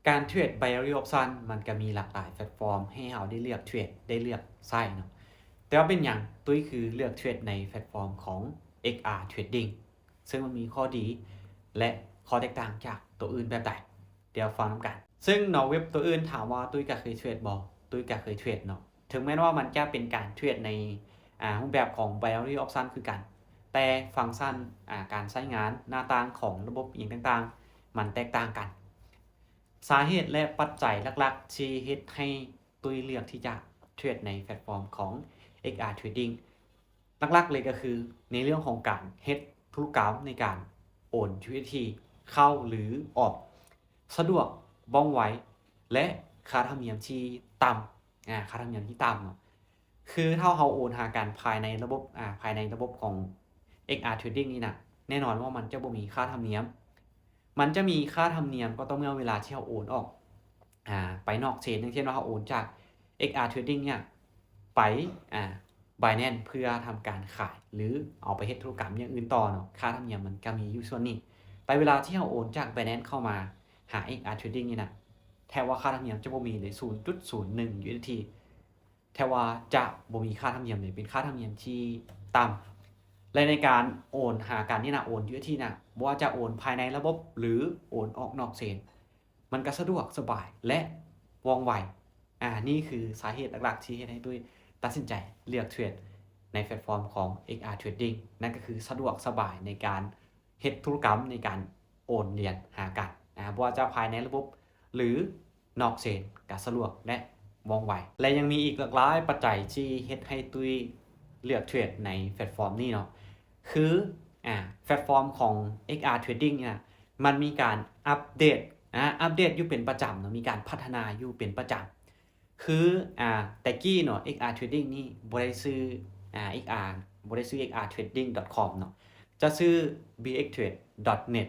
การเทรด binary option มันก็มีหลากหลายแพลตฟอร์มให้เราได้เลือกเทรดได้เลือกไส้เนาะแต่ว่าเป็นอย่างตุ้ยคือเลือกเทรดในแพลตฟอร์มของ XR Trading ซึ่งมันมีข้อดีและข้อแตกต่างจากตัวอื่นแบบใดเดี๋ยวฟังน้ำกันซึ่งเนาะเว็บตัวอื่นถามว่าตุ้ยก็เคยเทรดบ่ตุ้ยก็เคยเทรดเนาะถึงแม้ว่ามันจะเป็นการเทรดในรูปแบบของ binary option คือกันแต่ฟังก์ชันการใช้งานหน้าต่างของระบบอย่างต่างๆมันแตกต่างกันสาเหตุและปัจจัยหลักๆที่เฮ็ดให้ตุ้ยเลือกที่จะเทรดในแพลตฟอร์มของ XR Trading หลักๆเลยก็คือในเรื่องของการเฮ็ดธุรกรรมในการโอน USDT เข้าหรือออกสะดวกว่องไวและค่าธรรมเนียมที่ต่ำค่าธรรมเนียมที่ต่ำเนาะคือถ้าเราโอนหากันภายในระบบของ XR Trading นี่นะแน่นอนว่ามันจะบ่มีค่าธรรมเนียมมันจะมีค่าธรรมเนียมก็ต้องเมื่อเวลาที่เราโอนออกไปนอกเชนอย่างเช่นว่าเราโอนจาก XR Trading เนี่ยไปBinance เพื่อทำการขายหรือเอาไปเฮ็ดธุรกรรมอย่างอื่นต่อเนาะค่าธรรมเนียมมันก็มีอยู่ส่วนนี้แต่เวลาที่เราโอนจาก Binance เข้ามาหา XR Trading นี่นะแทบว่าค่าธรรมเนียมจะบ่มีเลย 0.01 USDT แทบว่าจะบ่มีค่าธรรมเนียมเลยเป็นค่าธรรมเนียมที่ต่ำและในการโอนหากันนี่นะโอน USDT นะบ่ว่าจะโอนภายในระบบหรือโอนออกนอกเชนมันก็สะดวกสบายและว่องไวนี่คือสาเหตุหลักๆที่เฮ็ดให้ตุ้ยตัดสินใจเลือกเทรดในแพลตฟอร์มของ XR Trading นั่นก็คือสะดวกสบายในการเฮ็ดธุรกรรมในการโอนเหรียญหากันบ่ว่าจะภายในระบบหรือนอกเชนก็สะดวกและว่องไวและยังมีอีกหลากหลายปัจจัยที่เฮ็ดให้ตุ้ยเลือกเทรดในแพลตฟอร์มนี้เนาะคือแพลตฟอร์มของ XR Trading เนี่ยมันมีการอัปเดตอยู่เป็นประจำเนาะมีการพัฒนาอยู่เป็นประจำคือแต่กี้เนาะ XR Trading นี่บ่ได้ซื้อXR บ่ได้ซื้อ xrtrading.com เนาะจะซื้อ bxtrade.net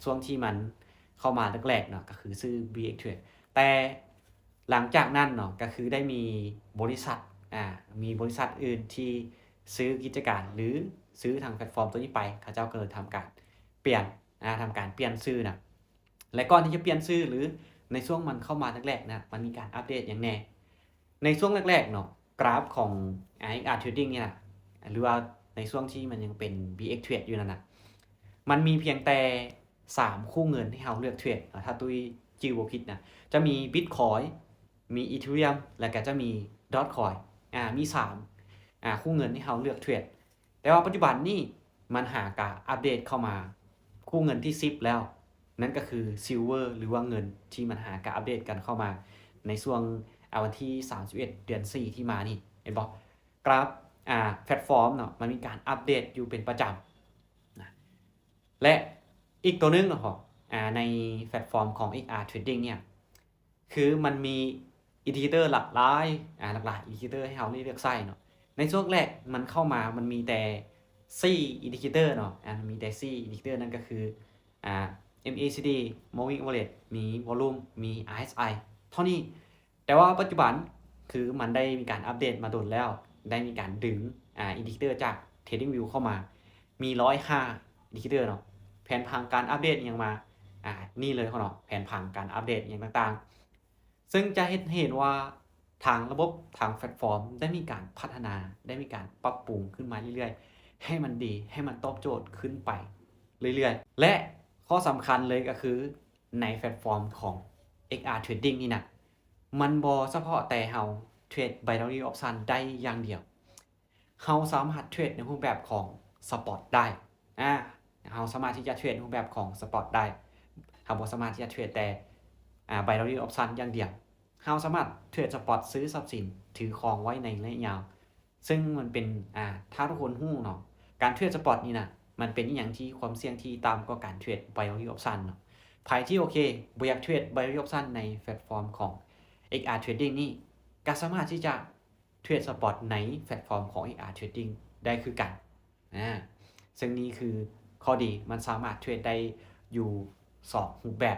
ช่วงที่มันเข้ามาแรกๆเนาะก็คือซื้อ bxtrade แต่หลังจากนั้นเนาะก็คือได้มีบริษัทมีบริษัทอื่นที่ซื้อกิจการหรือซื้อทางแพลตฟอร์มตัวนี้ไปเขาเจ้าก็เลยทำการเปลี่ยนทำการเปลี่ยนชื่อนะและก่อนที่จะเปลี่ยนชื่อหรือในช่วงมันเข้ามาแรกๆนะมันมีการอัปเดตอย่างแน่ในช่วงแรกๆเนาะกราฟของ XR Trading เนี่ยนะหรือว่าในช่วงที่มันยังเป็น BX Trade อยู่นั่นนะมันมีเพียงแต่3คู่เงินให้เราเลือกเทรดถ้าตุ้ยจิวบ่ผิดนะจะมี Bitcoin มี Ethereum แล้วก็จะมี Dogecoin มี3คู่เงินให้เราเลือกเทรดแต่ว่าปัจจุบันนี้มันหากะอัปเดตเข้ามาคู่เงินที่10แล้วนั่นก็คือ Silver หรือว่าเงินที่มันหากะอัปเดตกันเข้ามาในช่วงวันที่31เดือน4ที่มานี่เห็นบ่กราฟแพลตฟอร์มเนาะมันมีการอัปเดตอยู่เป็นประจำนะและอีกตัวนึงเนาะในแพลตฟอร์มของ XR Trading เนี่ยคือมันมีอินดิเคเตอร์หลากหลายอินดิเคเตอร์ให้เราเลือกใช้เนาะในช่วงแรกมันเข้ามามันมีแต่4อินดิเคเตอร์เนาะมีแต่4อินดิเคเตอร์นั่นก็คือMACD Moving Average มี Volume มี RSI เท่านี้แต่ว่าปัจจุบันคือมันได้มีการอัปเดตมาโดนแล้วได้มีการดึงอินดิเคเตอร์จาก TradingView เข้ามามี105อินดิเคเตอร์เนาะแผนผังการอัปเดตอย่างมานี่เลยเขาเนาะแผนผังการอัปเดตอย่างต่างๆซึ่งจะเห็นว่าทางระบบทางแพลตฟอร์มได้มีการพัฒนาได้มีการปรับปรุงขึ้นมาเรื่อยๆให้มันดีให้มันตอบโจทย์ขึ้นไปเรื่อยๆและข้อสำคัญเลยก็คือในแพลตฟอร์มของ XR Trading นี่นะมันบ่เฉพาะแต่เราเทรด binary option ได้อย่างเดียวเราสามารถเทรดในรูปแบบของสปอตได้เราสามารถที่จะเทรดในรูปแบบของสปอตได้เราบ่สามารถที่จะเทรดแต่binary option อย่างเดียวเราสามารถเทรดสปอตซื้อทรัพย์สินถือครองไว้ในระยะยาวซึ่งมันเป็นถ้าทุกคนฮู้เนาะการเทรดสปอตนี่นะมันเป็นอีหยังที่ความเสี่ยงที่ต่ำกว่าการเทรด binary option เนาะไผที่โอเคบ่อยากเทรด binary option ในแพลตฟอร์มของ XR Trading นี่ก็สามารถที่จะเทรดสปอตในแพลตฟอร์มของ XR Trading ได้คือกันซึ่งนี่คือข้อดีมันสามารถเทรดได้อยู่2รูปแบบ